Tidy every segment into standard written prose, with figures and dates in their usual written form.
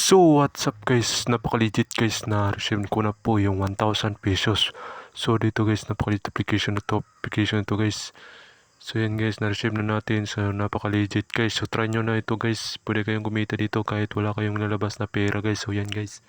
So, what's up guys? Napaka-legit guys na receive ko na po yung 1,000 pesos. So, dito guys, napaka-legit application na to. Application na to guys. So, yan guys, na-receive na natin. So, napaka-legit guys. So, try nyo na ito guys. Pwede kayong kumita dito kahit wala kayong lalabas na pera guys. So, yan guys.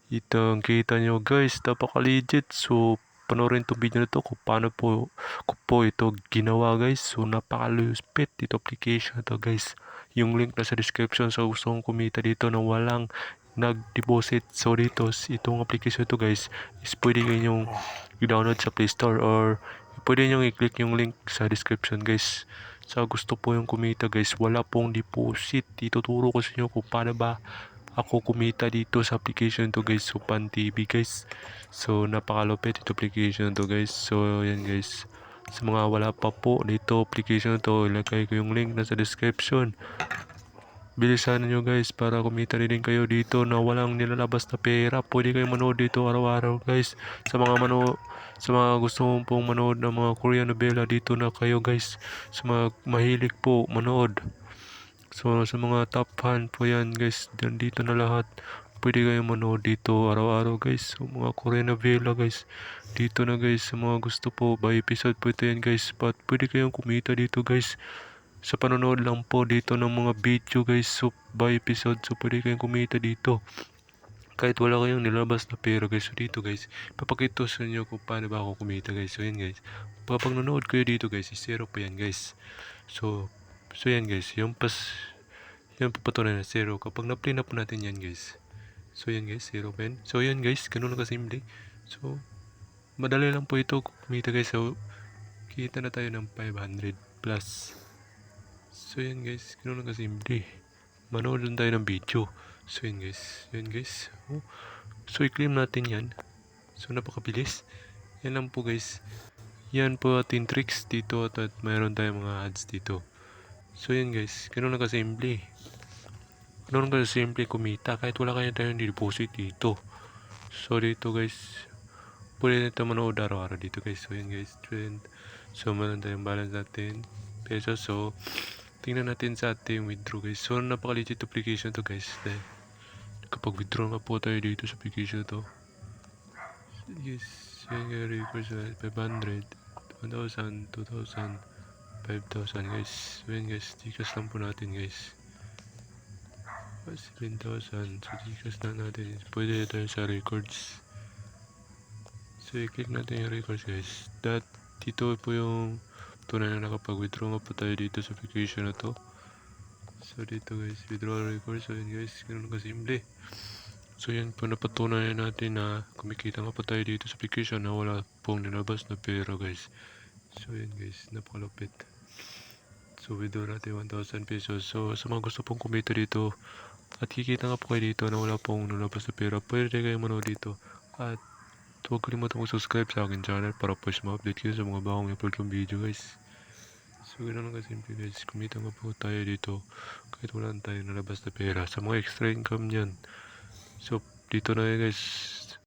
Ito ang kita nyo guys. Napaka-legit. So, panoorin itong video na to kung paano po ito ginawa guys. So, napaka-lupit ito application na to guys. Yung link na sa description sa gustong kumita dito na walang nag-deposit. So dito, itong application to guys is pwede nyong i-download sa Play Store or pwede nyong i-click yung link sa description guys. Sa gusto po yung kumita guys, wala pong deposit. Ituturo ko sa inyo kung paano ba ako kumita dito sa application to guys. So Pan TV guys. So napakalupit ito application to guys. So yan guys. Sa mga wala pa po dito application to, ilagay ko yung link na sa description. Bilisan nyo guys para kumita din kayo dito na walang nilalabas na pera. Pwede kayo manood dito araw-araw guys. Sa mga gusto pong manood ng mga Korean novela, dito na kayo guys. Sa mga mahilig po manood. So sa mga top fan po yan guys. Dito na lahat. Pwede kayo manood dito araw-araw guys. So mga Korean novela guys. Dito na guys. Sa mga gusto po by episode po ito yan guys. But pwede kayong kumita dito guys. Sa panonood lang po dito ng mga video guys. So by episode. So pwede kayong kumita dito. Kahit wala kayong nilabas na pera guys. So dito guys. Papakita sa inyo kung paano ba ako kumita guys. So yan guys. Kapag nanonood kayo dito guys. Zero pa yan guys. So yan guys. Yung papatunay na zero. Kapag na-play na po natin yan guys. So yan guys. Zero pa yan. So yan guys. Ganun na kasimple. So madali lang po ito kumita guys. So kita na tayo ng 500 plus. So yan guys. Ganun na kasimple. Manood lang tayo ng video. So yan guys. Yan guys. So i-claim natin yan. So napakabilis. Yan lang po guys. Yan po ating tricks dito at mayroon tayong mga ads dito. So yan guys. Ganun na kasimple. Ganun ka simple kumita kahit wala kayo tayong deposit dito. So dito guys, pwede nito manood araw-araw dito guys. So yun guys, trend. So meron tayong balance natin pesos. So tingnan natin sa ating withdraw guys. So napaka-legit application to guys. Dahil kapag withdraw nga po tayo dito sa application to, yes, yun guys, records 500, 1,000, 2,000, 5,000 guys. So yun guys, tikas lang po natin guys. 7,000. So, Gcash na natin. Pwede tayo sa records. So, i-click natin yung records guys. Dito po yung tunay na nakapag-withdraw nga po tayo dito sa application na to. So, dito guys, withdraw records. So, yun guys, ganun kasimple. So, yan po napatunayan natin na kumikita nga po tayo dito sa application na wala pong nilabas na pera guys. So, yan guys, napakalupit. So, withdraw natin 1,000 pesos. So, sa mga gusto pong kumita dito, at kikita nga po kayo dito na wala pong nalabas na pera, pwede kayo manood dito. At huwag kalimutan mag-subscribe sa akin channel para po ma-update kayo sa mga bagong upload kong video guys. So ganoon lang kasimple guys, kumita nga po tayo dito kahit wala tayong nalabas na pera sa mga extra income nyan. So dito na guys,